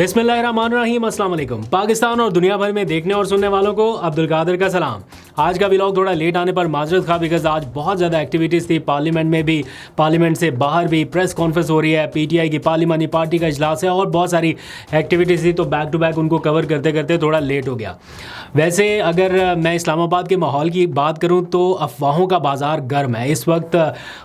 बिस्मिल्लाहिर्रहमानिर्रहीम, अस्सलाम वालेकुम। पाकिस्तान और दुनिया भर में देखने और सुनने वालों को अब्दुल कादिर का सलाम। आज का व्लॉग थोड़ा लेट आने पर माजरत खा, बिकॉज आज बहुत ज़्यादा एक्टिविटीज़ थी पार्लियामेंट में भी, पार्लियामेंट से बाहर भी प्रेस कॉन्फ्रेंस हो रही है, पीटीआई की पार्लिमानी पार्टी का इजलास है और बहुत सारी एक्टिविटीज़ थी, तो बैक टू बैक उनको कवर करते करते थोड़ा लेट हो गया। वैसे अगर मैं इस्लामाबाद के माहौल की बात करूँ तो अफवाहों का बाज़ार गर्म है। इस वक्त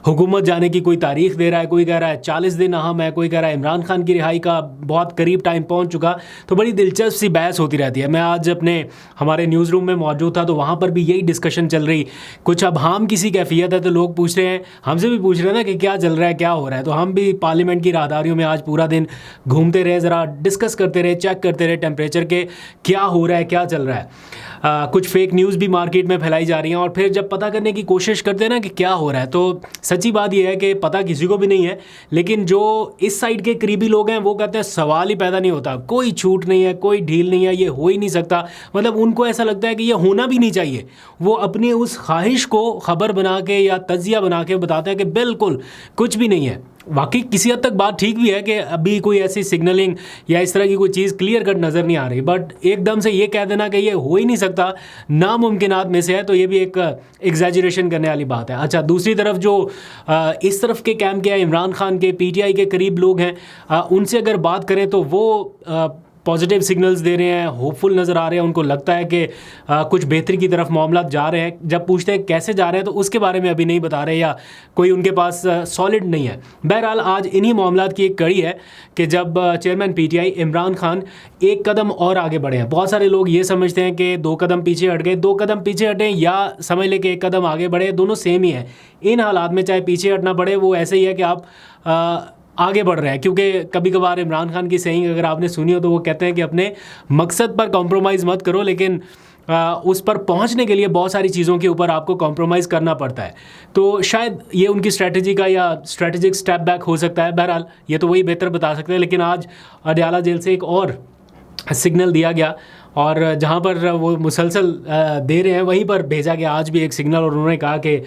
हुकूमत जाने की कोई तारीख दे रहा है, कोई कह रहा है 40 दिन अहम है, कोई कह रहा है इमरान खान की रिहाई का बहुत करीब टाइम पहुंच चुका। तो बड़ी दिलचस्प सी बहस होती रहती है। मैं आज अपने हमारे न्यूज़ रूम में मौजूद था तो वहाँ पर भी यही डिस्कशन चल रही। कुछ अब हम किसी कैफियत है तो लोग पूछ रहे हैं, हमसे भी पूछ रहे हैं ना कि क्या चल रहा है, क्या हो रहा है। तो हम भी पार्लियामेंट की राहदारियों में आज पूरा दिन घूमते रहे, ज़रा डिस्कस करते रहे, चेक करते रहे टेम्परेचर के क्या हो रहा है, क्या चल रहा है। कुछ फेक न्यूज़ भी मार्केट में फैलाई जा रही हैं और फिर जब पता करने की कोशिश करते हैं ना कि क्या हो रहा है, तो सच्ची बात यह है कि पता किसी को भी नहीं है। लेकिन जो इस साइड के करीबी लोग हैं वो कहते हैं सवाल ही पैदा नहीं होता, कोई छूट नहीं है, कोई ढील नहीं है, ये हो ही नहीं सकता। मतलब उनको ऐसा लगता है कि ये होना भी नहीं चाहिए। वो अपनी उस ख्वाहिश को खबर बना के या तजिया बना के बताते हैं कि बिल्कुल कुछ भी नहीं है। वाकई किसी हद तक बात ठीक भी है कि अभी कोई ऐसी सिग्नलिंग या इस तरह की कोई चीज़ क्लियर कट नज़र नहीं आ रही, बट एकदम से ये कह देना कि ये हो ही नहीं सकता, नामुमकिनात में से है, तो ये भी एक एग्जैजरेशन करने वाली बात है। अच्छा, दूसरी तरफ जो इस तरफ के कैंप के इमरान खान के पीटीआई के करीब लोग हैं, उनसे अगर बात करें तो वो पॉजिटिव सिग्नल्स दे रहे हैं, होपफुल नज़र आ रहे हैं। उनको लगता है कि कुछ बेहतरी की तरफ मामला जा रहे हैं। जब पूछते हैं कैसे जा रहे हैं तो उसके बारे में अभी नहीं बता रहे या कोई उनके पास सॉलिड नहीं है। बहरहाल आज इन्हीं मामलात की एक कड़ी है कि जब चेयरमैन पीटीआई इमरान खान एक कदम और आगे बढ़े हैं। बहुत सारे लोग ये समझते हैं कि 2 कदम पीछे हट गए, 2 कदम पीछे हटें या समझ लें कि 1 कदम आगे बढ़े, दोनों सेम ही है। इन हालात में चाहे पीछे हटना पड़े, वो ऐसे ही है कि आप आगे बढ़ रहे हैं। क्योंकि कभी कभार इमरान खान की सेइंग अगर आपने सुनी हो तो वो कहते हैं कि अपने मकसद पर कॉम्प्रोमाइज़ मत करो, लेकिन उस पर पहुंचने के लिए बहुत सारी चीज़ों के ऊपर आपको कॉम्प्रोमाइज़ करना पड़ता है। तो शायद ये उनकी स्ट्रेटजी का या स्ट्रेटेजिक स्टेप बैक हो सकता है। बहरहाल ये तो वही बेहतर बता सकते हैं। लेकिन आज अडयाला जेल से एक और सिग्नल दिया गया और जहाँ पर वो मुसलसल दे रहे हैं वहीं पर भेजा गया आज भी एक सिग्नल, और उन्होंने कहा कि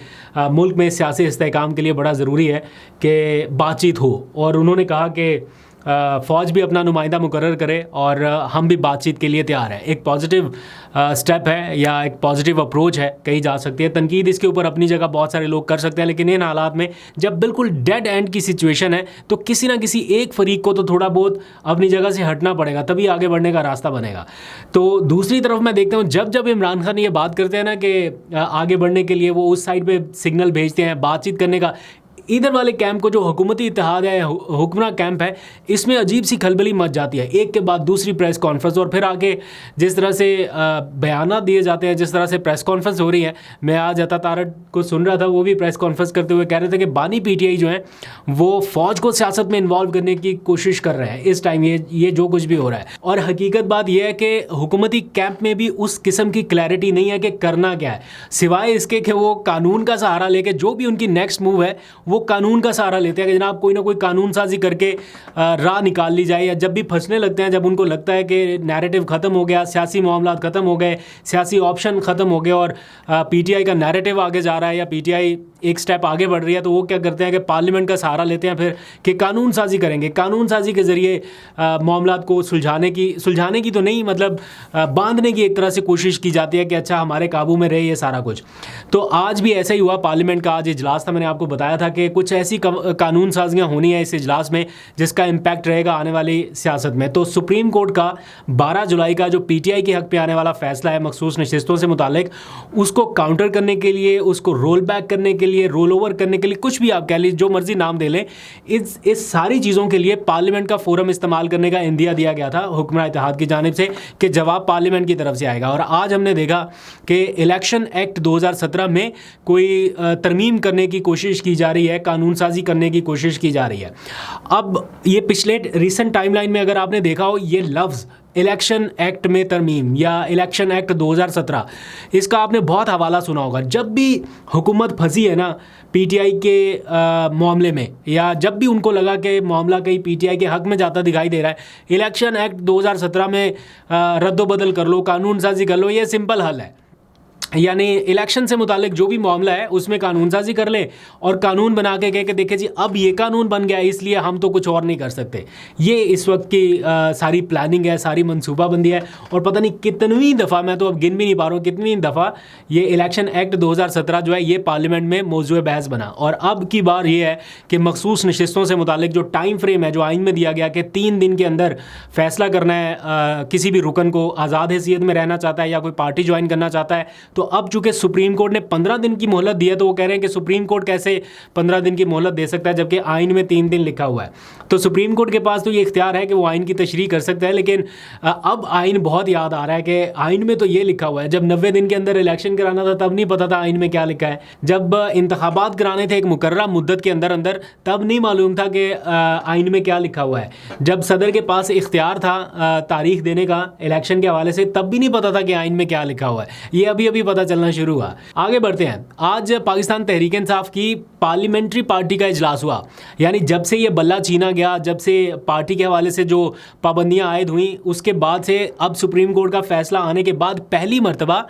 मुल्क में सियासी इस्तेहकाम के लिए बड़ा ज़रूरी है कि बातचीत हो। और उन्होंने कहा कि फ़ौज भी अपना नुमाइंदा मुकर्रर करे और हम भी बातचीत के लिए तैयार हैं। एक पॉजिटिव स्टेप है या एक पॉजिटिव अप्रोच है कही जा सकती है। तनकीद इसके ऊपर अपनी जगह बहुत सारे लोग कर सकते हैं, लेकिन इन हालात में जब बिल्कुल डेड एंड की सिचुएशन है तो किसी ना किसी एक फरीक को तो थोड़ा बहुत अपनी जगह से हटना पड़ेगा, तभी आगे बढ़ने का रास्ता बनेगा। तो दूसरी तरफ मैं देखता हूँ जब जब इमरान खान ये बात करते हैं ना कि आगे बढ़ने के लिए वो उस साइड पर सिग्नल भेजते हैं बातचीत करने का, इधर वाले कैंप को जो हुकूमती इत्तेहाद है, हुक्मरां कैंप है, इसमें अजीब सी खलबली मच जाती है। एक के बाद दूसरी प्रेस कॉन्फ्रेंस और फिर आगे जिस तरह से बयानात दिए जाते हैं, जिस तरह से प्रेस कॉन्फ्रेंस हो रही है। मैं आज अता तारड़ को सुन रहा था, वो भी प्रेस कॉन्फ्रेंस करते हुए कह रहे थे कि बानी पीटीआई जो है वो फ़ौज को सियासत में इन्वॉल्व करने की कोशिश कर रहे हैं इस टाइम, ये जो कुछ भी हो रहा है। और हकीकत बात यह है कि हुकूमती कैंप में भी उस किस्म की क्लैरिटी नहीं है कि करना क्या है, सिवाय इसके कि वो कानून का सहारा लेके जो भी उनकी नेक्स्ट मूव है वो कानून का सहारा लेते हैं कि जनाब कोई ना कोई कानून साजी करके राह निकाल ली जाए। या जब भी फंसने लगते हैं, जब उनको लगता है कि नैरेटिव ख़त्म हो गया, सियासी मामला ख़त्म हो गए, सियासी ऑप्शन ख़त्म हो गए और पीटीआई का नैरेटिव आगे जा रहा है या पीटीआई एक स्टेप आगे बढ़ रही है, तो वो क्या करते हैं कि पार्लियामेंट का सहारा लेते हैं फिर कि कानून साजी करेंगे। कानून साजी के ज़रिए मामला को सुलझाने की तो नहीं, मतलब बांधने की एक तरह से कोशिश की जाती है कि अच्छा हमारे काबू में रहे ये सारा कुछ। तो आज भी ऐसा ही हुआ। पार्लियामेंट का आज इजलास था, मैंने आपको बताया था कि कुछ ऐसी कानून साजियाँ होनी है इस इजलास में जिसका इम्पैक्ट रहेगा आने वाली सियासत में। तो सुप्रीम कोर्ट का 12 जुलाई का जो पीटीआई के हक़ पे आने वाला फ़ैसला है मखसूस नशिस्तों से मुतालिक, उसको काउंटर करने के लिए, उसको रोल बैक करने के लिए, रोल ओवर करने के लिए, कुछ भी आप कह लीजिए, जो मर्जी नाम दे लें, इस सारी चीज़ों के लिए पार्लियामेंट का फोरम इस्तेमाल करने का इंदिया दिया गया था हुक्मरान इत्तेहाद की जानिब से कि जवाब पार्लियामेंट की तरफ से आएगा। और आज हमने देखा कि इलेक्शन एक्ट 2017 में कोई तरमीम करने की कोशिश की जा रही है, कानून साजी करने की कोशिश की जा रही है। अब ये पिछले रिसेंट टाइमलाइन में अगर आपने देखा हो, ये लफ्ज़ इलेक्शन एक्ट में तरमीम या इलेक्शन एक्ट 2017, इसका आपने बहुत हवाला सुना होगा। जब भी हुकूमत फंसी है ना पीटीआई के मामले में, या जब भी उनको लगा कि मामला कहीं पीटीआई के हक़ में जाता दिखाई दे रहा है, इलेक्शन एक्ट 2017 में रद्दो बदल कर लो, कानून साजी कर लो, ये सिंपल हल है। यानी इलेक्शन से मुतालिक जो भी मामला है उसमें कानून साजी कर ले और कानून बना के कह के देखे जी अब ये कानून बन गया इसलिए हम तो कुछ और नहीं कर सकते। ये इस वक्त की सारी प्लानिंग है, सारी मनसूबाबंदी है। और पता नहीं कितनी दफ़ा, मैं तो अब गिन भी नहीं पा रहा हूँ कितनी दफ़ा ये इलेक्शन एक्ट 2017 जो है ये पार्लियामेंट में मौजूद बहस बना। और अब की बार ये है कि मखसूस नशिस्तों से मुतालिक जो टाइम फ्रेम है जो आइन में दिया गया कि 3 दिन के अंदर फैसला करना है, किसी भी रुकन को आज़ाद हैसियत में रहना चाहता है या कोई पार्टी ज्वाइन करना चाहता है। तो अब चूंकि सुप्रीम कोर्ट ने 15 दिन की मोहलत दी है तो वो कह रहे हैं कि सुप्रीम कोर्ट कैसे 15 दिन की मोहलत दे सकता है जबकि आइन में 3 दिन लिखा हुआ है। तो सुप्रीम कोर्ट के पास तो ये इख्तियार है कि वो आइन की तशरीह कर सकता है, लेकिन अब आइन बहुत याद आ रहा है कि आइन में तो ये लिखा हुआ है। जब 90 दिन के अंदर इलेक्शन कराना था तब नहीं पता था आइन में क्या लिखा है। जब इंतखाबात कराने थे एक मुकर्रर मुद्दत के अंदर अंदर तब नहीं मालूम था कि आइन में क्या लिखा हुआ है। जब सदर के पास इख्तियार था तारीख देने का इलेक्शन के हवाले से तब भी नहीं पता था कि आइन में क्या लिखा हुआ है। ये अभी अभी पता चलना शुरू हुआ। आगे बढ़ते हैं। आज पाकिस्तान तहरीक इंसाफ की पार्लियामेंट्री पार्टी का इजलास हुआ। यानी जब से ये बल्ला छीना गया, जब से पार्टी के हवाले से जो पाबंदियां आयद हुई उसके बाद से अब सुप्रीम कोर्ट का फैसला आने के बाद पहली मरतबा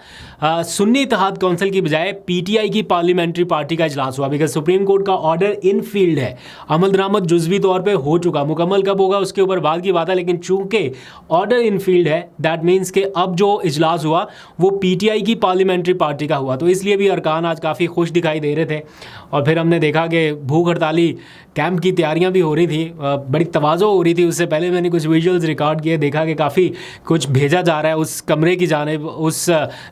सुन्नी इत्तेहाद कौंसिल की बजाय पीटीआई की पार्लियामेंट्री पार्टी का इजलास हुआ। बिकॉज सुप्रीम कोर्ट का ऑर्डर इन फील्ड है, अमल दरामद जुज़वी तौर पे हो चुका, मुकम्मल कब होगा उसके ऊपर बाद की बात है। लेकिन चूंकि ऑर्डर इन फील्ड है दैट मीन्स कि अब जो इजलास हुआ वो पीटीआई की पार्लियामेंट्री पार्टी का हुआ। तो इसलिए भी अरकान आज काफ़ी खुश दिखाई दे रहे थे। और फिर हमने देखा कि भूख हड़ताली कैंप की तैयारियां भी हो रही थी, बड़ी तवाज़ो हो रही थी। उससे पहले मैंने कुछ विजुअल्स रिकॉर्ड किए, देखा कि काफ़ी कुछ भेजा जा रहा है उस कमरे की जानिब, उस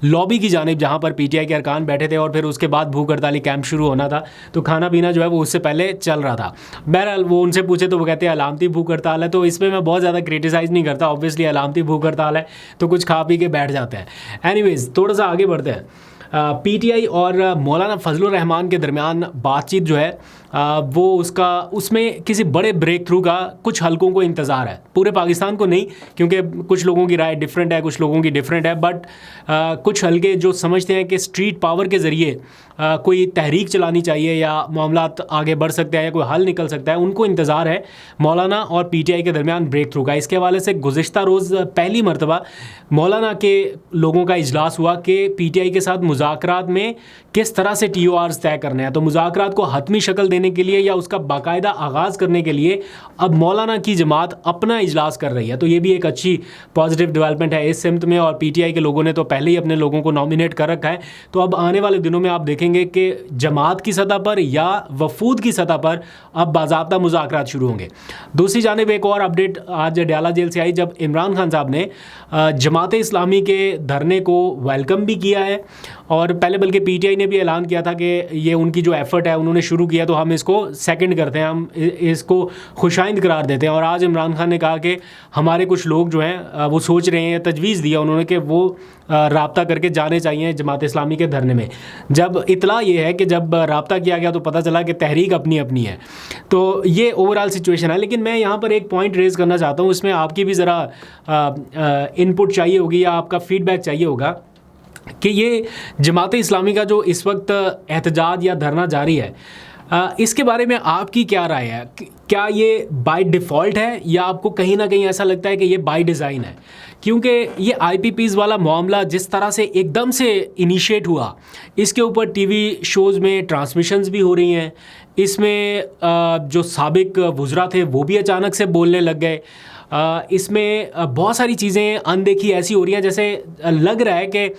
लॉबी की जानिब जहां पर पीटीआई के अरकान बैठे थे। और फिर उसके बाद भूख हड़ताली कैंप शुरू होना था तो खाना पीना जो है वो उससे पहले चल रहा था। बहरहाल वो उनसे पूछे तो वो कहते हैं अलामती भूख हड़ताल है। तो इसमें मैं बहुत ज़्यादा क्रिटिसाइज़ नहीं करता, ऑब्वियसली अलामती भूख हड़ताल है तो कुछ खा पी के बैठ जाते हैं। एनीवेज थोड़ा सा आगे बढ़ते हैं। पीटीआई और मौलाना फजलुर रहमान के दरमियान बातचीत जो है वो उसमें किसी बड़े ब्रेक थ्रू का कुछ हलकों को इंतज़ार है, पूरे पाकिस्तान को नहीं, क्योंकि कुछ लोगों की राय डिफरेंट है, कुछ लोगों की डिफरेंट है। बट कुछ हलके जो समझते हैं कि स्ट्रीट पावर के ज़रिए कोई तहरीक चलानी चाहिए या मामलात आगे बढ़ सकते हैं या कोई हल निकल सकता है, उनको इंतज़ार है मौलाना और पीटीआई के दरमियान ब्रेक थ्रू का। इसके हवाले से गुज़िश्ता रोज़ पहली मरतबा मौलाना के लोगों का इजलास हुआ कि पीटीआई के साथ मुज़ाकरात में किस तरह से टीओआर्स तय करने हैं। तो मुज़ाकरात को हतमी शक्ल देने के लिए या उसका बाकायदा आगाज़ करने के लिए अब मौलाना की जमात अपना इजलास कर रही है। तो ये भी एक अच्छी पॉजिटिव डेवलपमेंट है इस सिमत में। और पीटीआई के लोगों ने तो पहले ही अपने लोगों को नॉमिनेट कर रखा है। तो अब आने वाले दिनों में आप देखेंगे कि जमात की सतह पर या वफूद की सतह पर अब बाज़ाब्ता मुज़ाकरात शुरू होंगे। दूसरी जानिब एक और अपडेट आज डयाला जेल से आई जब इमरान खान साहब ने जमात इस्लामी के धरने को वेलकम भी किया है। और पहले बल्कि पीटीआई ने भी ऐलान किया था कि ये उनकी जो एफ़र्ट है उन्होंने शुरू किया तो हम इसको सेकंड करते हैं, हम इसको खुशाइंद करार देते हैं। और आज इमरान खान ने कहा कि हमारे कुछ लोग जो हैं वो सोच रहे हैं, तजवीज़ दिया उन्होंने कि वो राब्ता करके जाने चाहिए जमात इस्लामी के धरने में। जब इतला ये है कि जब राब्ता किया गया तो पता चला कि तहरीक अपनी अपनी है। तो ये ओवरऑल सिचुएशन है। लेकिन मैं यहाँ पर एक पॉइंट रेज़ करना चाहता हूँ, इसमें आपकी भी ज़रा इनपुट चाहिए होगी या आपका फ़ीडबैक चाहिए होगा कि ये जमात इस्लामी का जो इस वक्त एहतजाज या धरना जारी है इसके बारे में आपकी क्या राय है? क्या ये बाय डिफ़ॉल्ट है या आपको कहीं ना कहीं ऐसा लगता है कि ये बाय डिज़ाइन है? क्योंकि ये आईपीपीज़ वाला मामला जिस तरह से एकदम से इनिशिएट हुआ, इसके ऊपर टीवी शोज़ में ट्रांसमिशंस भी हो रही हैं, इसमें जो साबिक वुज़रा थे वो भी अचानक से बोलने लग गए, इसमें बहुत सारी चीज़ें अनदेखी ऐसी हो रही हैं जैसे लग रहा है कि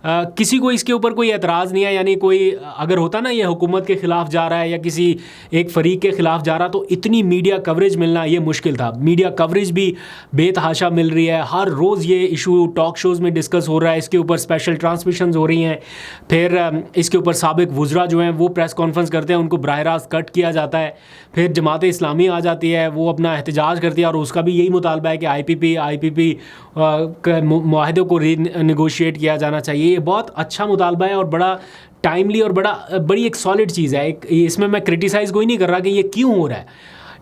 किसी को इसके ऊपर कोई एतराज़ नहीं है। यानी कोई अगर होता ना ये हुकूमत के ख़िलाफ़ जा रहा है या किसी एक फ़रीक के ख़िलाफ़ जा रहा तो इतनी मीडिया कवरेज मिलना ये मुश्किल था। मीडिया कवरेज भी बेतहाशा मिल रही है, हर रोज़ ये इशू टॉक शोज़ में डिस्कस हो रहा है, इसके ऊपर स्पेशल ट्रांसमिशंस हो रही हैं। फिर इसके ऊपर साबिक वुज़रा जो हैं वो प्रेस कॉन्फ्रेंस करते हैं, उनको बराह रास्त कट किया जाता है। फिर जमात इस्लामी आ जाती है, वो अपना एहतजाज करती है और उसका भी यही मुतालबा है कि आईपीपी मुआहदे को रीनेगोशिएट किया जाना चाहिए। ये बहुत अच्छा मुतालबा है और बड़ा टाइमली और बड़ी एक सॉलिड चीज़ है। इसमें मैं क्रिटिसाइज़ कोई नहीं कर रहा कि ये क्यों हो रहा है,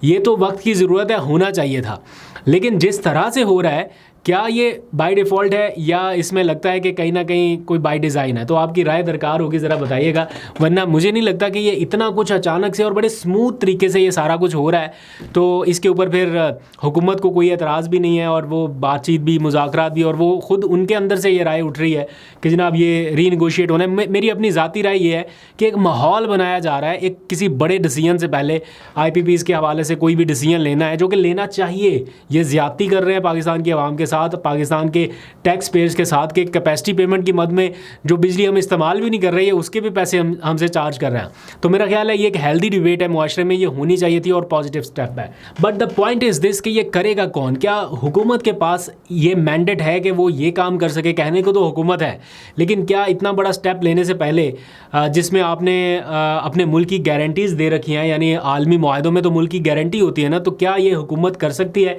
ये तो वक्त की ज़रूरत है, होना चाहिए था। लेकिन जिस तरह से हो रहा है क्या ये बाय डिफ़ॉल्ट है या इसमें लगता है कि कहीं ना कहीं कोई बाय डिज़ाइन है? तो आपकी राय दरकार होगी, ज़रा बताइएगा, वरना मुझे नहीं लगता कि ये इतना कुछ अचानक से और बड़े स्मूथ तरीके से ये सारा कुछ हो रहा है। तो इसके ऊपर फिर हुकूमत को कोई एतराज़ भी नहीं है और वो बातचीत भी, मुज़ाकरात भी, और वो ख़ुद उनके अंदर से ये राय उठ रही है कि जनाब ये रीनेगोशिएट होना है। मेरी अपनी ज़ाती राय ये है कि एक माहौल बनाया जा रहा है, एक किसी बड़े डिसीजन से पहले IPPs के हवाले से कोई भी डिसीजन लेना है जो कि लेना चाहिए। ये ज़्यादती कर रहे हैं पाकिस्तान की आवाम के साथ, पाकिस्तान के टैक्स पेयर्स के साथ, के कैपेसिटी पेमेंट की मद में जो बिजली हम इस्तेमाल भी नहीं कर रहे हैं उसके भी पैसे हमसे चार्ज कर रहे हैं। तो मेरा ख्याल है ये एक हेल्दी डिबेट है मुआशरे में, ये होनी चाहिए थी और पॉजिटिव स्टेप है। But the point is this कि ये करेगा कौन? क्या हुकूमत के पास ये मैंडेट है कि वो ये काम कर सके? कहने को तो हुकूमत है, लेकिन क्या इतना बड़ा स्टेप लेने से पहले जिसमें आपने अपने मुल्क की गारंटीज़ दे रखी हैं, यानी आलमी मुआहदों में तो मुल्क की गारंटी होती है ना, तो क्या ये हुकूमत कर सकती है?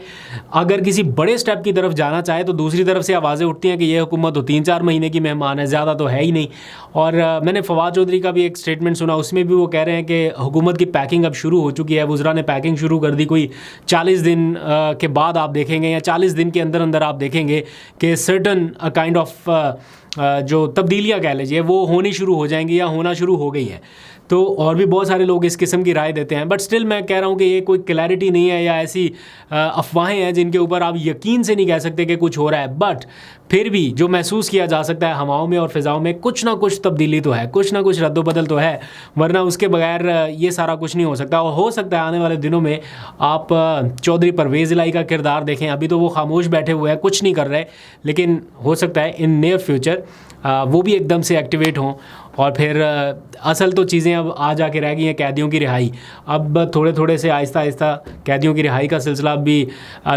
अगर किसी बड़े स्टेप की तरफ जाना चाहे तो दूसरी तरफ से आवाज़ें उठती हैं कि ये हुकूमत तो 3-4 महीने की मेहमान है, ज़्यादा तो है ही नहीं। और मैंने फवाद चौधरी का भी एक स्टेटमेंट सुना, उसमें भी वो कह रहे हैं कि हुकूमत की पैकिंग अब शुरू हो चुकी है, वज़रा ने पैकिंग शुरू कर दी। कोई 40 दिन के बाद आप देखेंगे या 40 दिन के अंदर अंदर आप देखेंगे कि सर्टन काइंड ऑफ जो तब्दीलियाँ कह लीजिए वो होनी शुरू हो जाएंगी या होना शुरू हो गई हैं। तो और भी बहुत सारे लोग इस किस्म की राय देते हैं, बट स्टिल मैं कह रहा हूँ कि ये कोई क्लैरिटी नहीं है या ऐसी अफवाहें हैं जिनके ऊपर आप यकीन से नहीं कह सकते कि कुछ हो रहा है। बट फिर भी जो महसूस किया जा सकता है हवाओं में और फ़िज़ाओं में, कुछ ना कुछ तब्दीली तो है, कुछ ना कुछ रद्दोबदल तो है, वरना उसके बगैर ये सारा कुछ नहीं हो सकता। और हो सकता है आने वाले दिनों में आप चौधरी परवेज़ इलाही का किरदार देखें। अभी तो वो खामोश बैठे हुए हैं, कुछ नहीं कर रहे, लेकिन हो सकता है इन नियर फ्यूचर वो भी एकदम से एक्टिवेट हों। और फिर असल तो चीज़ें अब आ जाके रह गई हैं कैदियों की रिहाई। अब थोड़े थोड़े से आहिस्ता आहिस्ता कैदियों की रिहाई का सिलसिला भी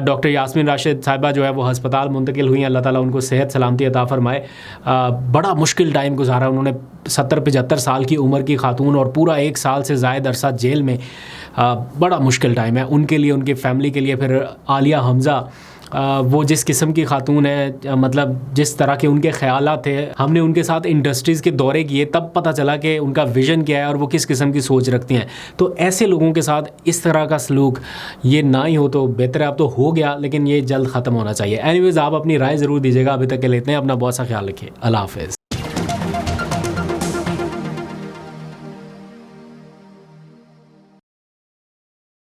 डॉक्टर यास्मीन राशिद साहिबा जो है वो हस्पताल मुंतकिल हुई हैं, अल्लाह ताला उनको सेहत सलामती अता फ़रमाए। बड़ा मुश्किल टाइम गुजारा उन्होंने, 70-75 साल की उम्र की खातून और पूरा 1 साल से ज़ायद अरसा जेल में। बड़ा मुश्किल टाइम है उनके लिए, उनकी फ़ैमिली के लिए। फिर आलिया हमज़ा, वो जिस किस्म की खातून है, मतलब जिस तरह के उनके ख़यालात थे, हमने उनके साथ इंडस्ट्रीज़ के दौरे किए, तब पता चला कि उनका विज़न क्या है और वो किस किस्म की सोच रखती हैं। तो ऐसे लोगों के साथ इस तरह का सलूक ये ना ही हो तो बेहतर है। अब तो हो गया, लेकिन ये जल्द ख़त्म होना चाहिए। एनीवेज़, आप अपनी राय ज़रूर दीजिएगा। अभी तक के लेते हैं, अपना बहुत सा ख्याल रखिए। अल्लाह हाफ़िज़।